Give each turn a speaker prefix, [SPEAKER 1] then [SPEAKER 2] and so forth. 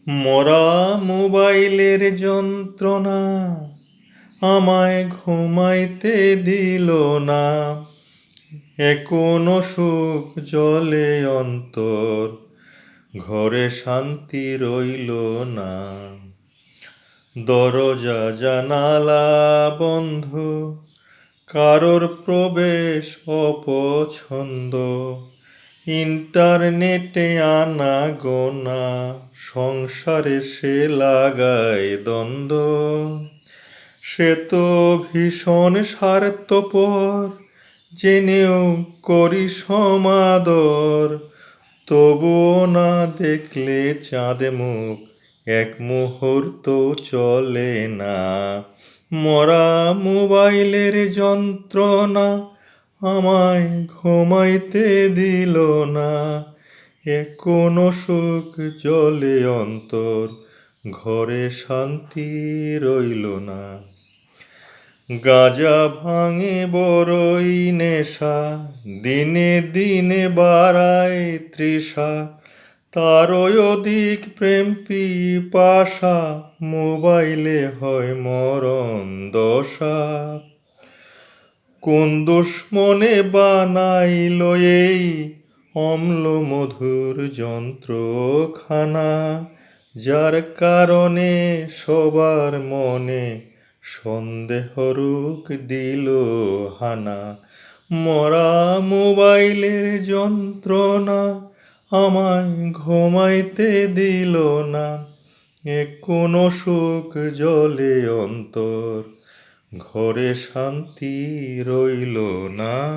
[SPEAKER 1] মরা মোবাইলের যন্ত্রণা আমায় ঘুমাইতে দিল না। এখনো সুখ জলে অন্তর, ঘরে শান্তি রইল না। দরজা জানালা বন্ধ, কারোর প্রবেশ অপছন্দ। ইন্টারনেটে আনা গোনা, সংসারে সে লাগায় দ্বন্দ্ব। সে তো ভীষণ স্বার্থপর, জেনেও করি সমাদর। তবুও না দেখলে চাঁদ মুখ, এক মুহূর্ত চলে না। মরা মোবাইলের যন্ত্রণা আমায় ঘুমাইতে দিল না। এখনো সুখ জলে অন্তর, ঘরে শান্তি রইল না। গাঁজা ভাঙে বড়ই নেশা, দিনে দিনে বাড়ায় তৃষা। তারই অধিক প্রেম পিপাসা, মোবাইলে হয় মরণ দশা। কোন দুশ্মনে বানাইল এই অম্ল মধুর যন্ত্রখানা, যার কারণে সবার মনে সন্দেহ রূপ দিল হানা। মরা মোবাইলের যন্ত্রণা আমায় ঘুমাইতে দিল না। এখনো সুখ জলে অন্তর, ঘরে শান্তি রইল না।